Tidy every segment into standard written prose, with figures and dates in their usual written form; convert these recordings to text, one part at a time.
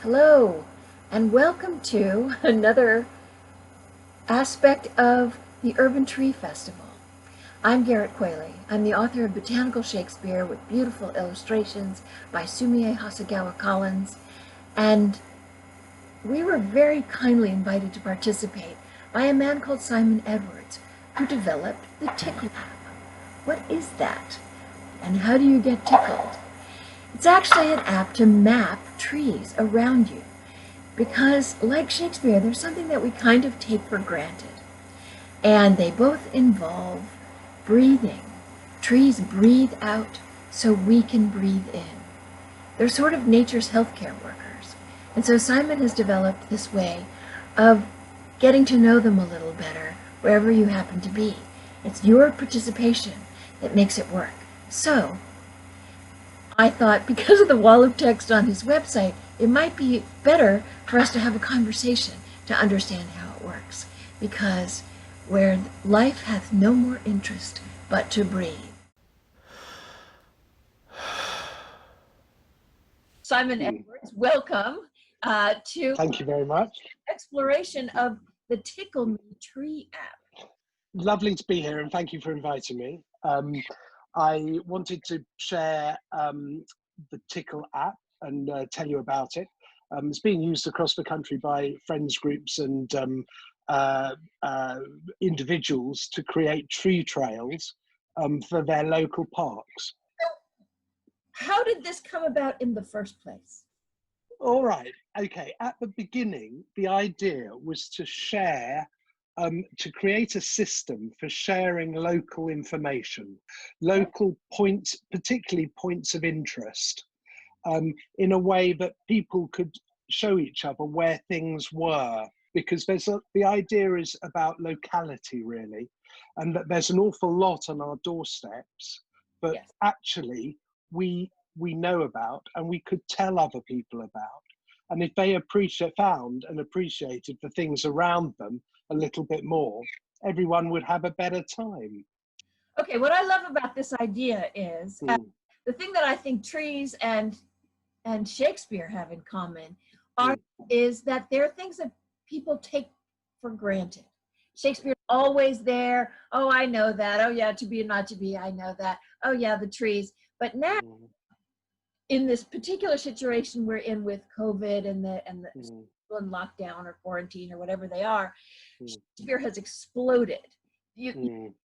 Hello, and welcome to another aspect of the Urban Tree Festival. I'm Gerit Quealy. I'm the author of Botanical Shakespeare with beautiful illustrations by Sumie Hasegawa Collins, and we were very kindly invited to participate by a man called Simon Edwards, who developed the TiCL app. What is that? And how do you get tickled? It's actually an app to map trees around you. Because, like Shakespeare, there's something that we kind of take for granted. And they both involve breathing. Trees breathe out so we can breathe in. They're sort of nature's healthcare workers. And so Simon has developed this way of getting to know them a little better wherever you happen to be. It's your participation that makes it work. So, I thought because of the wall of text on his website, it might be better for us to have a conversation to understand how it works. Because where life hath no more interest but to breathe. Simon Edwards, welcome to Thank you very much. exploration of the Tickle Me Tree app. Lovely to be here, and thank you for inviting me. I wanted to share the TiCL app and tell you about it. It's being used across the country by friends groups and individuals to create tree trails for their local parks. How did this come about in the first place? All right, okay. At the beginning, the idea was to share to create a system for sharing local information, local points, particularly points of interest, in a way that people could show each other where things were. Because the idea is about locality, really, and that there's an awful lot on our doorsteps, but Yes. actually we know about and we could tell other people about. And if they found and appreciated the things around them a little bit more, everyone would have a better time. Okay, what I love about this idea is the thing that I think trees and Shakespeare have in common is that there are things that people take for granted. Shakespeare's always there. Oh, I know that. Oh, yeah, to be and not to be. I know that. Oh, yeah, the trees. But now, in this particular situation we're in with COVID and the people in lockdown or quarantine or whatever they are, Shakespeare has exploded.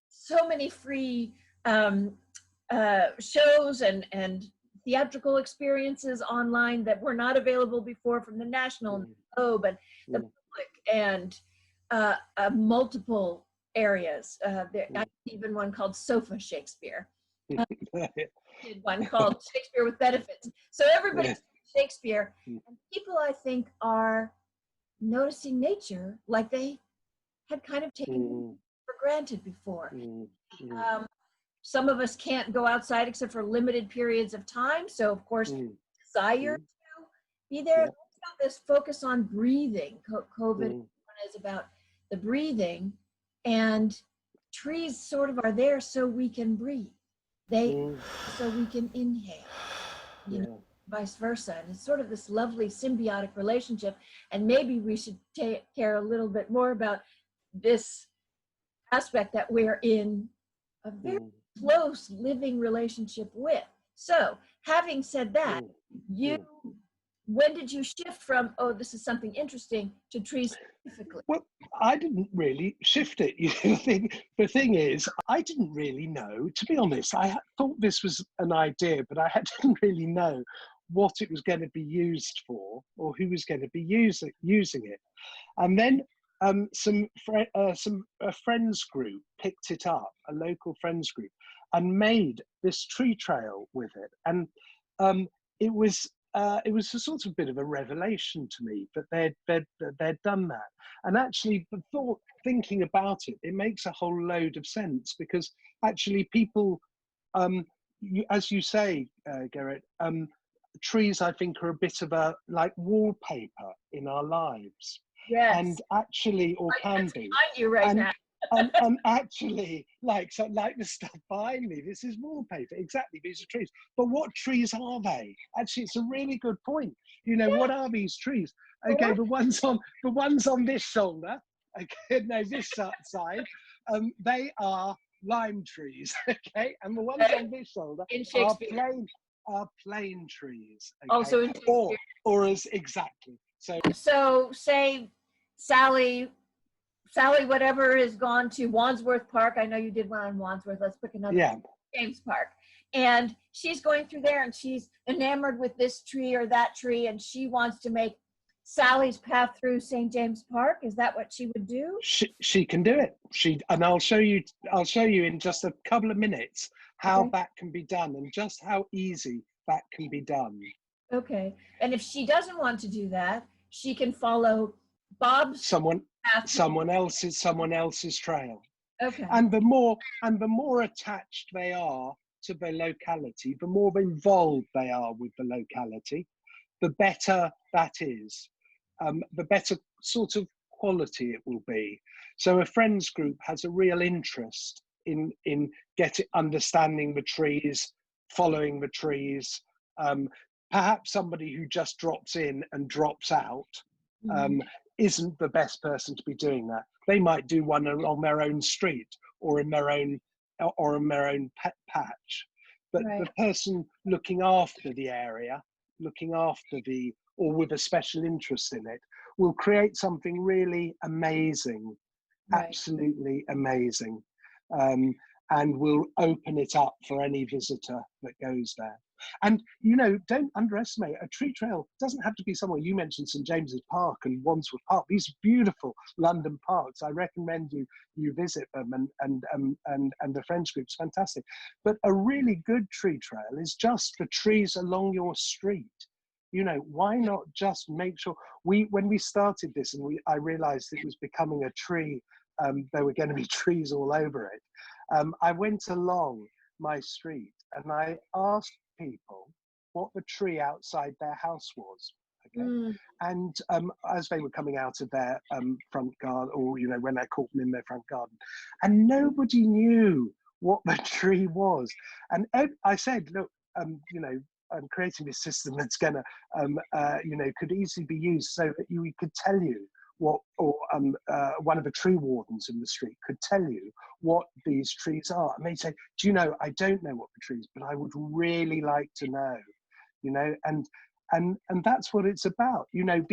So many free shows and theatrical experiences online that were not available before from the National and the Globe and the public and multiple areas. There's even one called Sofa Shakespeare. Did one called Shakespeare with Benefits. So everybody's Shakespeare, and people I think are noticing nature like they had kind of taken for granted before. Some of us can't go outside except for limited periods of time, so of course desire to be there. This focus on breathing. COVID is about the breathing, and trees sort of are there so we can breathe. So we can inhale, vice versa. And it's sort of this lovely symbiotic relationship. And maybe we should care a little bit more about this aspect that we're in a very close living relationship with. So, having said that, when did you shift from, oh, this is something interesting, to trees specifically? Well, I didn't really shift it. The thing is, I didn't really know, to be honest. I thought this was an idea, but I didn't really know what it was going to be used for or who was going to be using it. And then a friends group picked it up, a local friends group, and made this tree trail with it. And it was a sort of bit of a revelation to me that they'd done that. And actually, thinking about it, it makes a whole load of sense, because actually people, as you say, Gerit, trees, I think, are a bit of a like wallpaper in our lives. Yes. And actually, or can be. Behind you right now. and actually, like the stuff behind me, this is wallpaper. Exactly, these are trees. But what trees are they? Actually, it's a really good point. You know, what are these trees? Okay, the ones on this shoulder. Okay, no, this side. They are lime trees. Okay, and the ones on this shoulder In are Shakespeare. plane trees. Okay, Also in Shakespeare. or as exactly. So say Sally, whatever, has gone to Wandsworth Park. I know you did one on Wandsworth. Let's pick another. Yeah. James Park. And she's going through there and she's enamored with this tree or that tree, and she wants to make Sally's path through St. James Park. Is that what she would do? She can do it. And I'll show you in just a couple of minutes how that can be done and just how easy that can be done. Okay. And if she doesn't want to do that, she can follow Bob's someone else's trail. Okay. And the more attached they are to the locality, the more involved they are with the locality, the better that is. The better sort of quality it will be. So a friends group has a real interest in understanding the trees, following the trees. Perhaps somebody who just drops in and drops out isn't the best person to be doing that. They might do one on their own street or in their own patch. But the person looking after the area, or with a special interest in it, will create something really amazing, absolutely amazing, and will open it up for any visitor that goes there. And, you know, don't underestimate, a tree trail doesn't have to be somewhere. You mentioned St. James's Park and Wandsworth Park. These are beautiful London parks. I recommend you visit them, and the Friends group's fantastic. But a really good tree trail is just the trees along your street. You know, why not just make sure when we started this and I realized it was becoming a tree, there were going to be trees all over it. I went along my street and I asked people what the tree outside their house was. Okay. And as they were coming out of their front garden, or, you know, when I caught them in their front garden, and nobody knew what the tree was. And I said, look, you know, I'm creating this system that's gonna, you know, could easily be used so that we could tell you what, or one of the tree wardens in the street could tell you what these trees are. And they say, do you know, I don't know what the trees, but I would really like to know, you know, and that's what it's about. You know,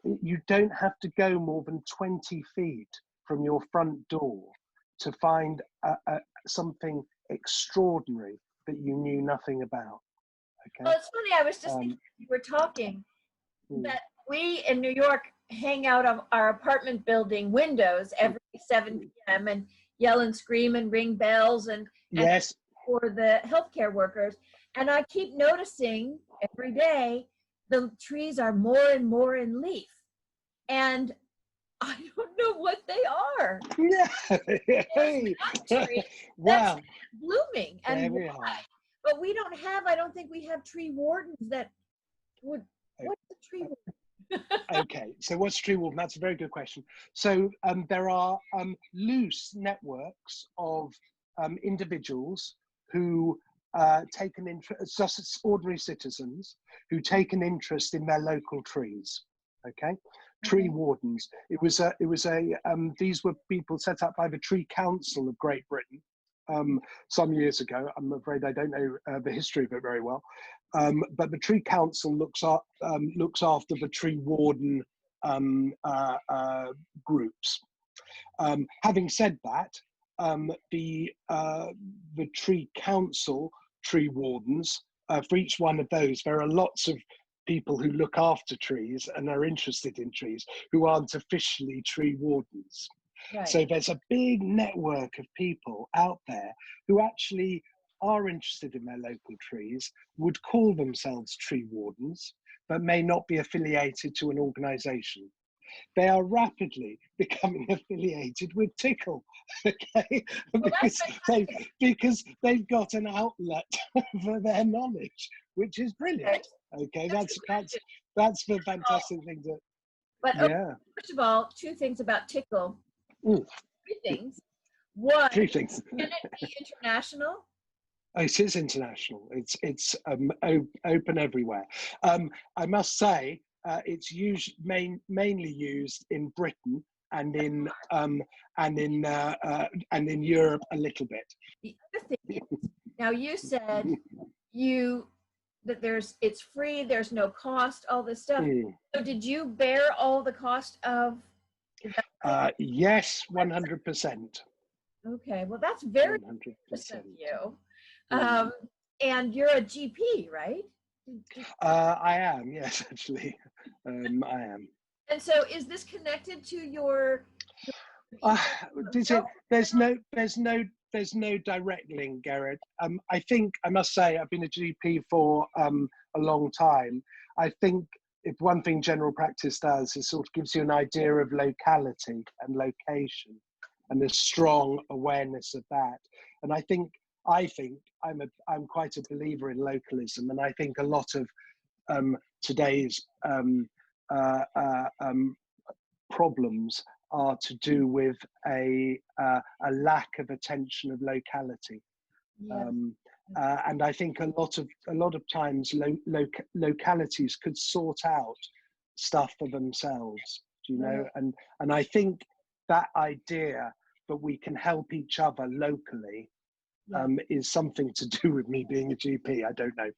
you don't have to go more than 20 feet from your front door to find something extraordinary that you knew nothing about. Okay. Well, it's funny, I was just thinking, we were talking that we in New York hang out of our apartment building windows every 7 p.m. and yell and scream and ring bells and for the healthcare workers. And I keep noticing every day the trees are more and more in leaf. And I don't know what they are. Wow. Blooming. And why? But we don't have, I don't think we have tree wardens that would, what's the tree warden? Okay, so what's a tree warden? That's a very good question. So there are loose networks of individuals who take an interest, just ordinary citizens who take an interest in their local trees. Okay, tree wardens. These were people set up by the Tree Council of Great Britain some years ago. I'm afraid I don't know the history of it very well, but the Tree Council looks after the tree warden groups. Having said that, the Tree Council tree wardens, for each one of those, there are lots of people who look after trees and are interested in trees who aren't officially tree wardens. Right. So there's a big network of people out there who actually are interested in their local trees, would call themselves tree wardens, but may not be affiliated to an organization. They are rapidly becoming affiliated with TiCL, okay? Because they've got an outlet for their knowledge, which is brilliant. Okay, that's the fantastic thing to. But first of all, two things about TiCL. three things. One, Three things. can it be international? Oh, it is international. It's open everywhere. I must say, it's mainly used in Britain and in Europe a little bit. The other thing is, now you said that it's free, there's no cost, all this stuff. So did you bear all the cost of? Yes, 100%. Okay, well that's very 100%. of you. And you're a GP, right? I am, yes, actually, I am. And so, is this connected to your? There's no direct link, Gerit. I think I must say I've been a GP for a long time. I think if one thing general practice does is sort of gives you an idea of locality and location, and a strong awareness of that. And I think I'm quite a believer in localism, and I think a lot of today's problems are to do with a lack of attention of locality. Yes. And I think a lot of times localities could sort out stuff for themselves, you know. And I think that idea that we can help each other locally is something to do with me being a GP. I don't know.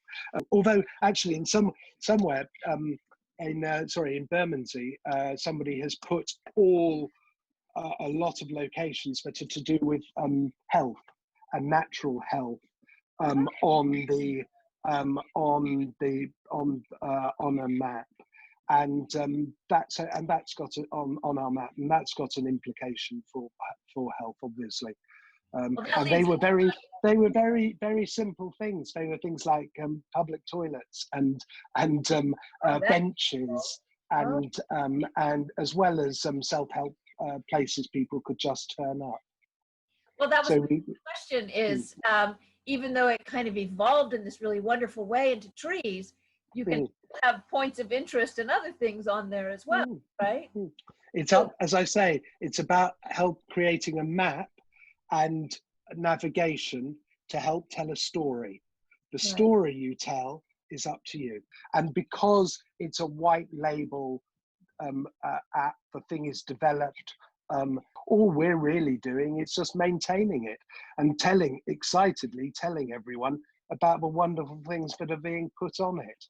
Although actually, in somewhere in Bermondsey, somebody has put a lot of locations that are to do with health and natural health on a map, and that's got it on our map, and that's got an implication for health, obviously. And they were very simple things. They were things like public toilets and benches and as well as some self-help places people could just turn up. Well, that was my question is, even though it kind of evolved in this really wonderful way into trees, you can have points of interest and other things on there as well, right? It's up, as I say, it's about creating a map and navigation to help tell a story. The story you tell is up to you. And because it's a white label app, the thing is developed, all we're really doing is just maintaining it and excitedly telling everyone about the wonderful things that are being put on it.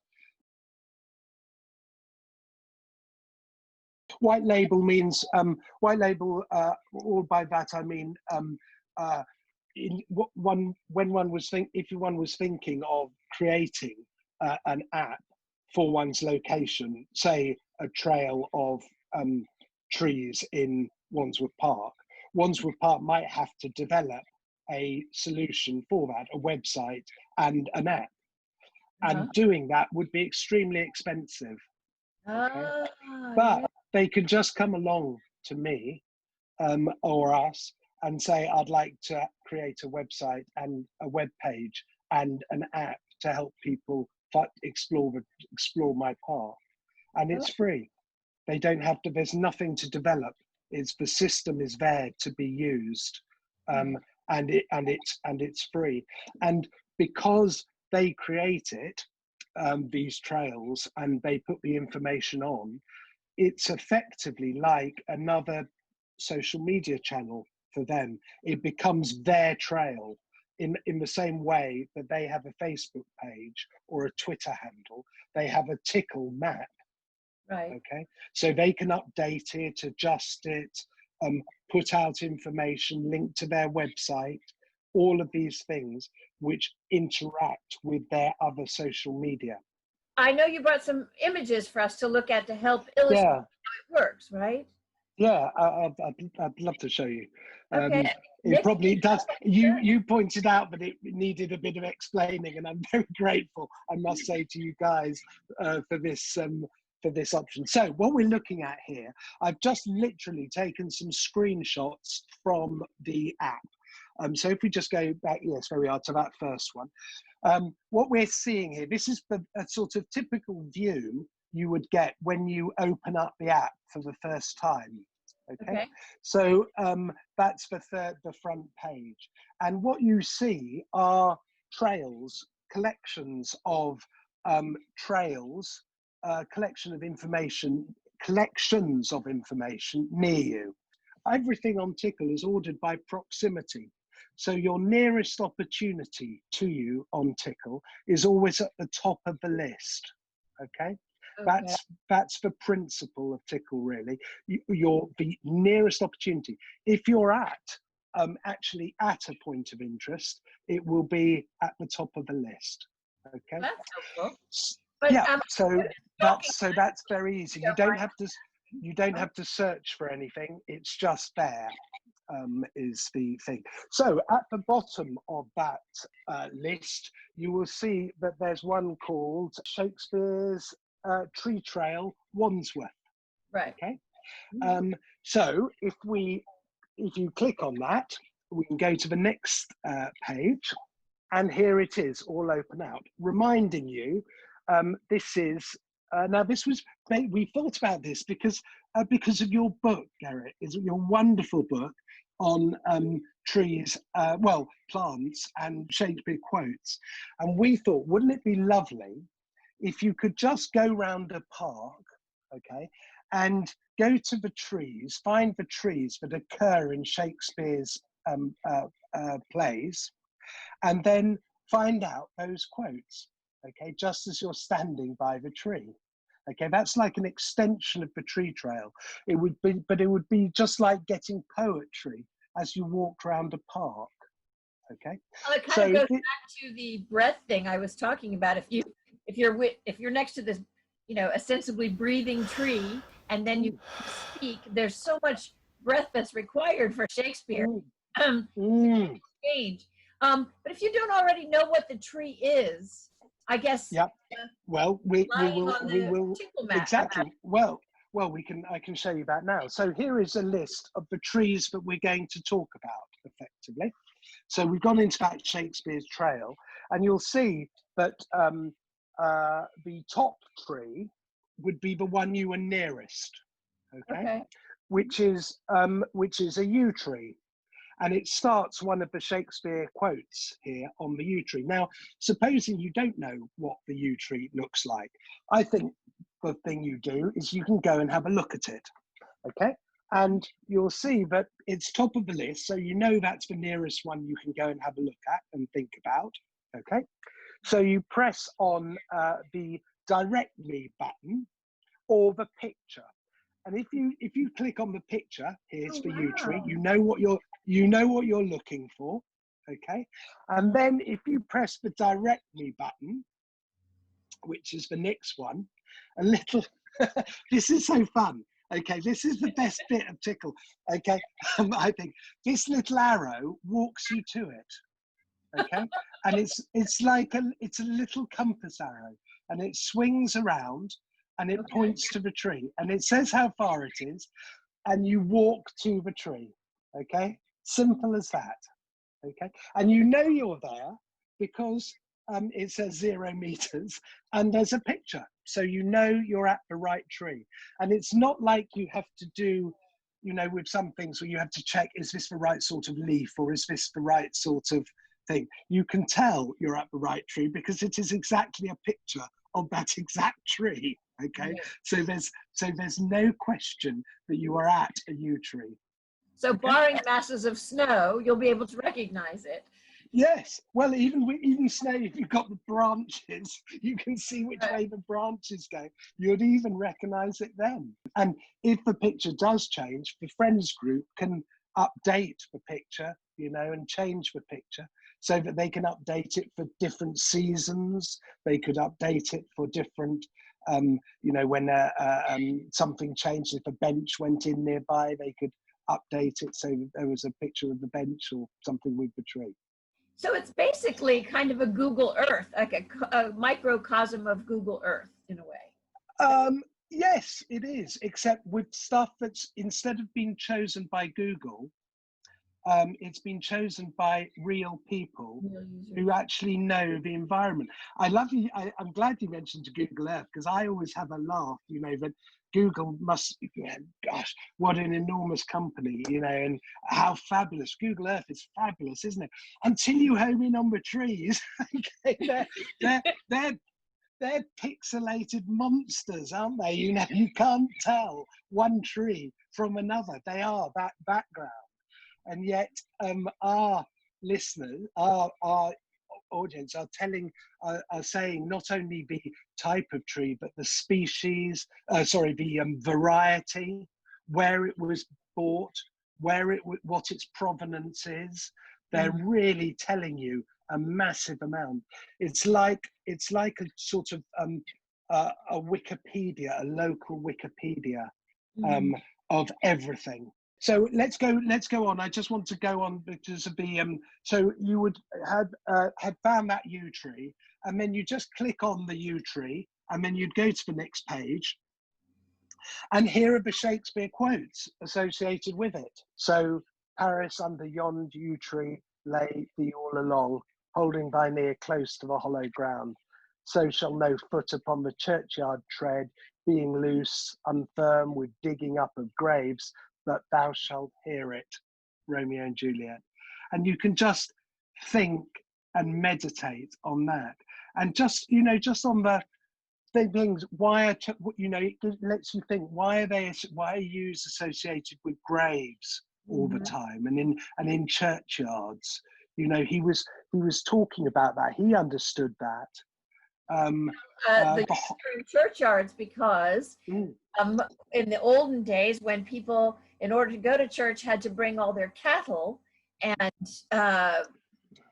White label means, all by that I mean, if one was thinking of creating an app for one's location, say a trail of trees in Wandsworth Park might have to develop a solution for that, a website and an app. And doing that would be extremely expensive. Okay? But they could just come along to me or us and say, I'd like to create a website and a web page and an app to help people explore my park. And it's free. They don't have to, there's nothing to develop. The system is there to be used, and it's free. And because they create it, these trails, and they put the information on, it's effectively like another social media channel for them. It becomes their trail in the same way that they have a Facebook page or a Twitter handle. They have a TiCL map. Right. Okay. So they can update it, adjust it, put out information, link to their website, all of these things which interact with their other social media. I know you brought some images for us to look at to help illustrate how it works, right? Yeah, I'd love to show you. Okay. It probably does. You pointed out that it needed a bit of explaining, and I'm very grateful, I must say, to you guys for this option. So what we're looking at here, I've just literally taken some screenshots from the app. So if we just go back, yes, there we are, to that first one. What we're seeing here, this is a sort of typical view you would get when you open up the app for the first time. Okay, Okay. so that's the front page. And what you see are trails, collections of trails, collections of information near you. Everything on TiCL is ordered by proximity. So your nearest opportunity to you on TiCL is always at the top of the list. Okay, Okay. that's the principle of TiCL, really. You're the nearest opportunity. If you're actually at a point of interest, it will be at the top of the list. Okay. That's helpful. But Yeah. So talking, that's very easy. you know, You don't have to search for anything. It's just there. Is the thing. So at the bottom of that list, you will see that there's one called Shakespeare's Tree Trail, Wandsworth. right. Okay. So if you click on that, we can go to the next page, and here it is, all open out, reminding you this is now we thought about this because of your book, Gerit, is your wonderful book on trees, plants and Shakespeare quotes. And we thought, wouldn't it be lovely if you could just go round a park, okay, and go to the trees, find the trees that occur in Shakespeare's plays, and then find out those quotes, okay, just as you're standing by the tree. Okay, that's like an extension of the tree trail. It would be just like getting poetry as you walked around a park. Okay, Well, it kind so of goes back to the breath thing I was talking about. If you're next to this, ostensibly breathing tree, and then you speak, there's so much breath that's required for Shakespeare. mm, Change. But if you don't already know what the tree is, I guess yep. Well, we lying on the will tickle mat. exactly. Well, I can show you that now. So here is a list of the trees that we're going to talk about effectively. So we've gone into that Shakespeare's Trail, and you'll see that the top tree would be the one you were nearest, Okay. which is a yew tree, and it starts one of the Shakespeare quotes here on the yew tree. Now, supposing you don't know what the yew tree looks like, I think the thing you do is you can go and have a look at it, okay? And you'll see that it's top of the list, so you know that's the nearest one you can go and have a look at and think about, okay? So you press on the Direct Me button or the picture. And if you click on the picture, here's the yew tree, you know what you're looking for, okay? And then if you press the Direct Me button, which is the next one, a little, this is so fun. Okay, this is the best bit of TiCL. Okay, I think this little arrow walks you to it. Okay, and it's a little compass arrow, and it swings around, and it points to the tree, and it says how far it is, and you walk to the tree. Okay, simple as that. Okay, and you know you're there because it says 0 meters and there's a picture, so you know you're at the right tree. And it's not like you have to do, with some things where you have to check, is this the right sort of leaf or is this the right sort of thing? You can tell you're at the right tree because it is exactly a picture of that exact tree. Okay, so there's no question that you are at a yew tree. So barring masses of snow, you'll be able to recognize it. Yes, well, even snow, if you've got the branches, you can see which way the branches go. You'd even recognise it then. And if the picture does change, the friends group can update the picture, and change the picture so that they can update it for different seasons. They could update it for different, when something changed, if a bench went in nearby, they could update it so that there was a picture of the bench or something with the tree. So it's basically kind of a Google Earth, like a microcosm of Google Earth in a way. Yes, it is, except with stuff that's, instead of being chosen by Google, it's been chosen by real people Real users. who actually know the environment. I love you. I'm glad you mentioned Google Earth, because I always have a laugh, you know, that Google must, yeah, gosh, what an enormous company, you know, and how fabulous. Google Earth is fabulous, isn't it? Until you home in on the trees. Okay, they're pixelated monsters, aren't they? You know, you can't tell one tree from another. They are that background. And yet our listeners, our audience are saying not only the type of tree, but the species, the variety, where it was bought, what its provenance is. They're really telling you a massive amount. It's like a sort of a Wikipedia, a local Wikipedia of everything. So let's go on. I just want to go on because of the so you would had found that yew tree, and then you just click on the yew tree, and then you'd go to the next page, and here are the Shakespeare quotes associated with it. So, Paris under yond yew tree lay thee all along, holding thy ear close to the hollow ground. So shall no foot upon the churchyard tread, being loose, unfirm with digging up of graves, but thou shalt hear it. Romeo and Juliet. And you can just think and meditate on that. And just, you know, just on the things, why are, you know, it lets you think, why are yews associated with graves all the time, and in churchyards? You know, he was talking about that. He understood that. The churchyards, because in the olden days, when people, in order to go to church, had to bring all their cattle and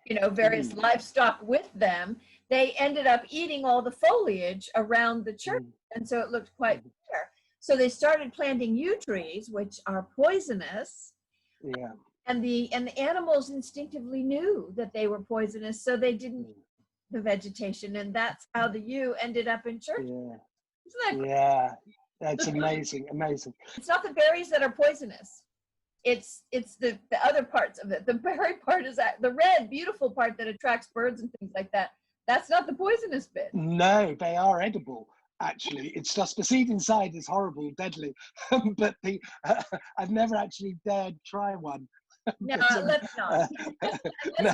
you know, various livestock with them, they ended up eating all the foliage around the church, and so it looked quite bare. So they started planting yew trees, which are poisonous. Yeah. And the animals instinctively knew that they were poisonous, so they didn't eat the vegetation, and that's how the yew ended up in church. Yeah. Isn't that Yeah. That's amazing. Amazing. It's not the berries that are poisonous. It's the other parts of it. The berry part is the red, beautiful part that attracts birds and things like that. That's not the poisonous bit. No, they are edible. Actually, it's just the seed inside is horrible, deadly. But I've never actually dared try one. No, But, let's not. no,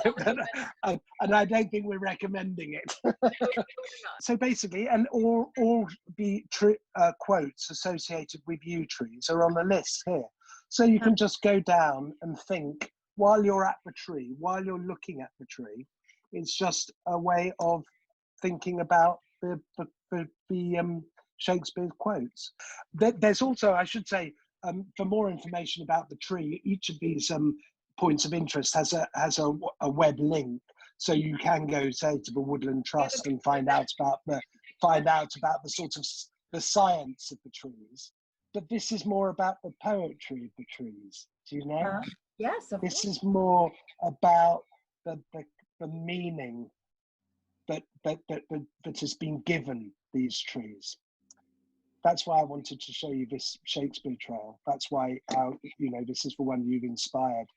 and I don't think we're recommending it. So basically, and all the quotes associated with yew trees are on the list here. So you can just go down and think while you're at the tree, while you're looking at the tree. It's just a way of thinking about the Shakespeare quotes. There's also, I should say, for more information about the tree, each of these points of interest has a web link, so you can go, say, to the Woodland Trust and find out about the sort of the science of the trees. But this is more about the poetry of the trees. Do you know? Yes, of this course. is more about the meaning that has been given these trees. That's why I wanted to show you this Shakespeare trail. That's why you know, this is the one you've inspired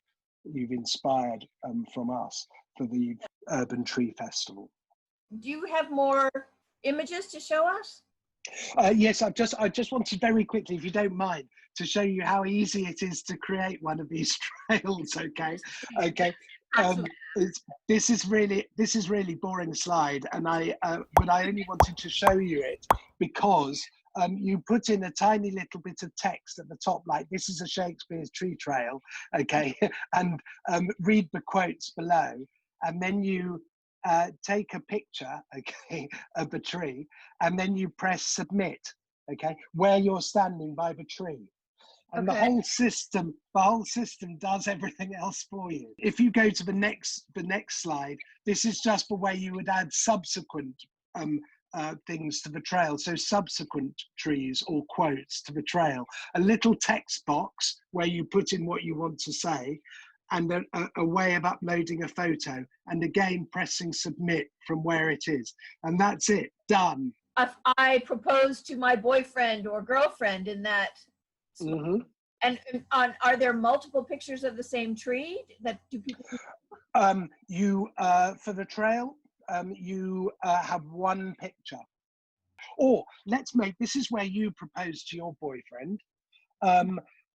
from us for the Urban Tree Festival. Do you have more images to show us? Yes, I just wanted very quickly, if you don't mind, to show you how easy it is to create one of these trails. Okay. This is really boring slide, and but I only wanted to show you it because you put in a tiny little bit of text at the top, like this is a Shakespeare's tree trail, okay, and read the quotes below, and then you take a picture, okay, of the tree, and then you press submit, okay, where you're standing by the tree. And the whole system does everything else for you. If you go to the next slide, this is just the way you would add subsequent things to the trail. So subsequent trees or quotes to the trail. A little text box where you put in what you want to say, and a way of uploading a photo, and again pressing submit from where it is. And that's it, done. If I propose to my boyfriend or girlfriend in that, are there multiple pictures of the same tree that do people? For the trail, you have one picture. Or this is where you propose to your boyfriend.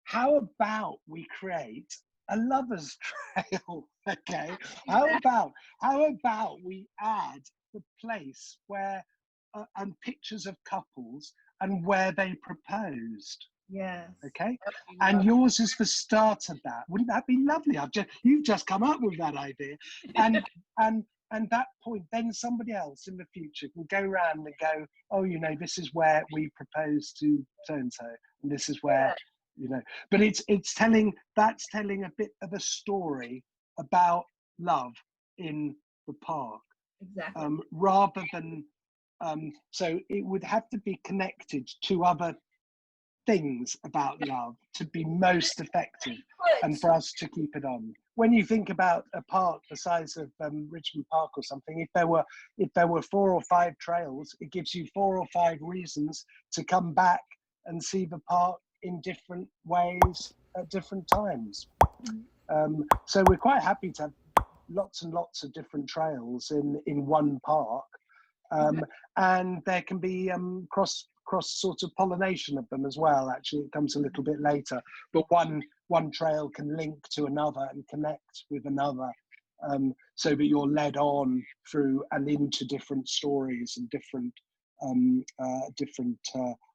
How about we create a lover's trail? Okay. How about we add the place where and pictures of couples and where they proposed? Yes. Okay. And yours is the start of that. Wouldn't that be lovely? You've just come up with that idea. And and that point, then somebody else in the future can go around and go, oh, this is where we propose to so and so, and this is where, But that's telling a bit of a story about love in the park. Exactly. Rather than so it would have to be connected to other things about love to be most effective and for us to keep it on. When you think about a park the size of Richmond Park or something, if there were 4 or 5 trails, it gives you 4 or 5 reasons to come back and see the park in different ways at different times. So we're quite happy to have lots and lots of different trails in one park, and there can be cross sort of pollination of them as well. Actually, it comes a little bit later, but one trail can link to another and connect with another, so that you're led on through and into different stories and different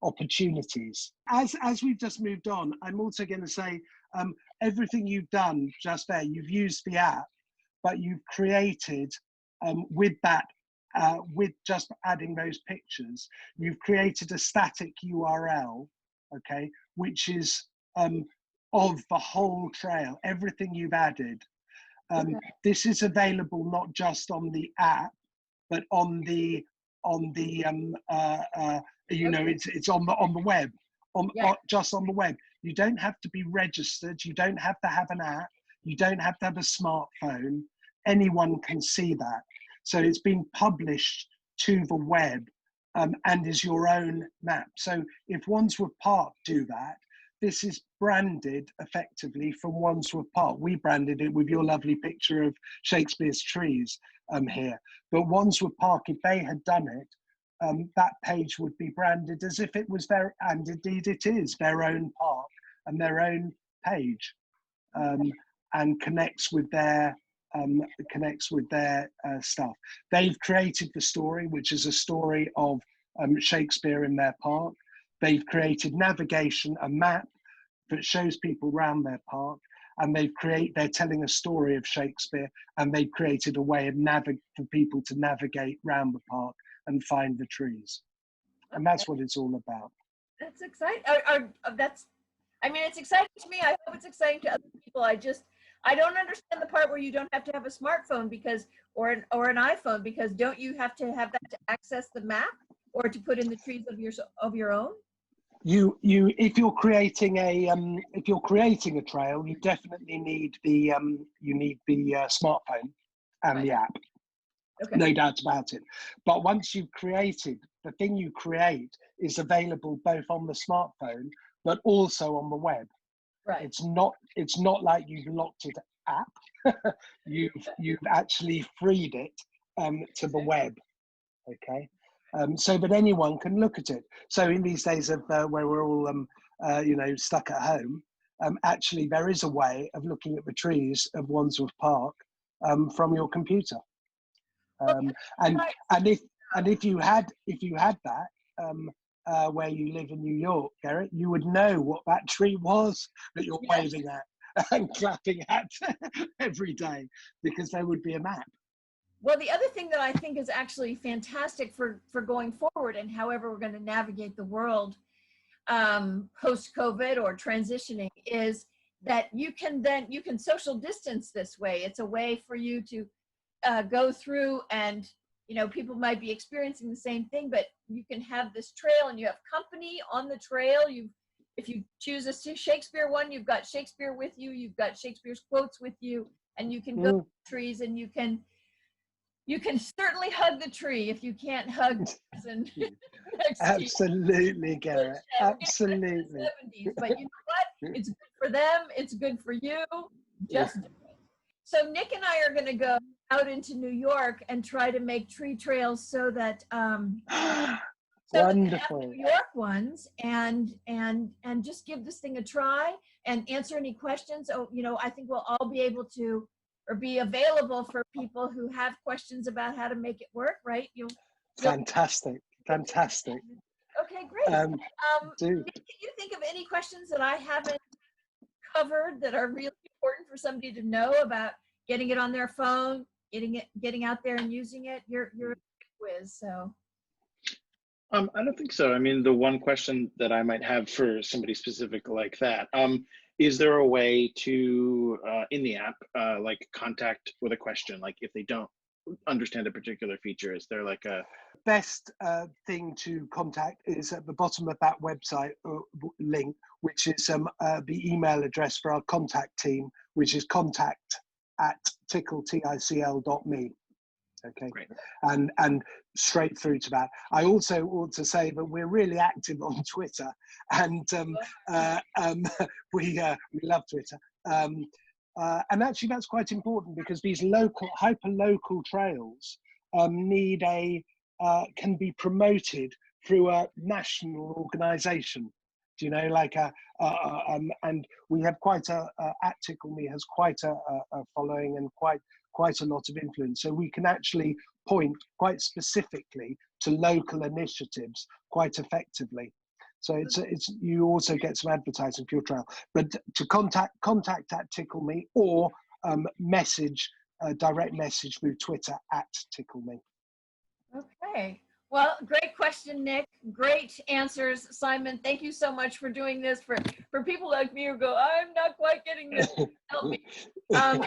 opportunities. As we've just moved on, I'm also going to say everything you've done just there, you've used the app, but you've created with that. With just adding those pictures, you've created a static URL, okay, which is of the whole trail, everything you've added. This is available not just on the app, but on the it's on the web, just on the web. You don't have to be registered. You don't have to have an app. You don't have to have a smartphone. Anyone can see that. So it's been published to the web and is your own map. So if Wandsworth Park do that, this is branded effectively from Wandsworth Park. We branded it with your lovely picture of Shakespeare's trees here. But Wandsworth Park, if they had done it, that page would be branded as if it was their, and indeed it is, their own park and their own page, and connects with their stuff. They've created the story, which is a story of Shakespeare in their park. They've created navigation, a map that shows people around their park, and they're telling a story of Shakespeare, and they've created a way of for people to navigate around the park and find the trees. And that's what it's all about. That's exciting. It's exciting to me. I hope it's exciting to other people. I don't understand the part where you don't have to have a smartphone or an iPhone, because don't you have to have that to access the map or to put in the trees of your own? If you're creating a trail, you definitely need the smartphone and the app. Okay. No doubt about it. But once you've created, the thing you create is available both on the smartphone but also on the web. Right. It's not like you've locked it app. you've actually freed it to the web. Okay. So that anyone can look at it. So in these days of where we're all stuck at home, actually there is a way of looking at the trees of Wandsworth Park from your computer. And if you had that where you live in New York, Gerit, you would know what that tree was that you're waving at and clapping at every day, because there would be a map. Well, the other thing that I think is actually fantastic for going forward, and however we're going to navigate the world post-COVID or transitioning, is that you can social distance this way. It's a way for you to go through, and people might be experiencing the same thing, but you can have this trail and you have company on the trail. If you choose a Shakespeare one, you've got Shakespeare with you, you've got Shakespeare's quotes with you, and you can go to the trees, and you can certainly hug the tree if you can't hug the person next Absolutely, Gerit. Absolutely. 70s, but you know what? It's good for them. It's good for you. Just do it. So Nick and I are going to go out into New York and try to make tree trails so that Wonderful. New York ones, and just give this thing a try and answer any questions. Oh, I think we'll all be able to, or be available for people who have questions about how to make it work. Right? Fantastic. Okay, great. Do. Can you think of any questions that I haven't covered that are really important for somebody to know about getting it on their phone, getting out there and using it? You're a whiz, so. I don't think so. I mean, the one question that I might have for somebody specific like that, is there a way to, in the app, like contact with a question? Like if they don't understand a particular feature, is there like a... Best thing to contact is at the bottom of that website link, which is the email address for our contact team, which is contact@TiCL.me. Okay, great. And straight through to that. I also want to say that we're really active on Twitter, and we love Twitter. And actually, that's quite important because these hyper-local trails can be promoted through a national organisation. Do you know, like and we have quite at TiCL Me has quite a following and quite a lot of influence. So we can actually point quite specifically to local initiatives quite effectively. So it's you also get some advertising for your trail. But to contact at TiCL Me, or direct message through Twitter @TiCL Me. Okay. Well, great question, Nick. Great answers, Simon. Thank you so much for doing this. For people like me who go, I'm not quite getting this. Help me. So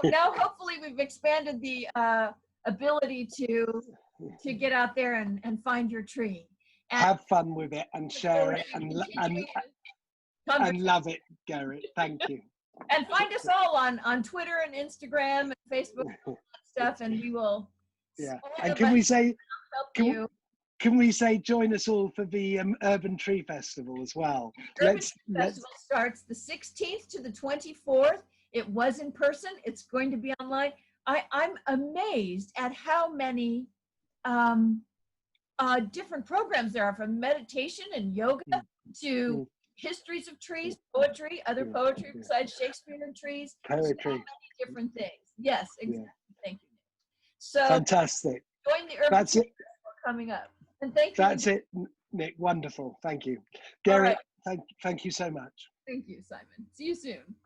now hopefully we've expanded the ability to get out there and find your tree. And have fun with it and share it and love it, Gerit. Thank you. And find us all on Twitter and Instagram and Facebook and all that stuff, and we will. Yeah. And can we say join us all for the UrbanTreeFestival as well? Festival starts the 16th to the 24th. It was in person. It's going to be online. I'm amazed at how many different programs there are, from meditation and yoga to histories of trees, poetry, other poetry besides Shakespeare and trees. Poetry. So many different things. Yes, exactly. Yeah. Thank you. So fantastic. Join the Urban Festival coming up. And thank you. That's it, Nick. Wonderful. Thank you. Gerit, thank you so much. Thank you, Simon. See you soon.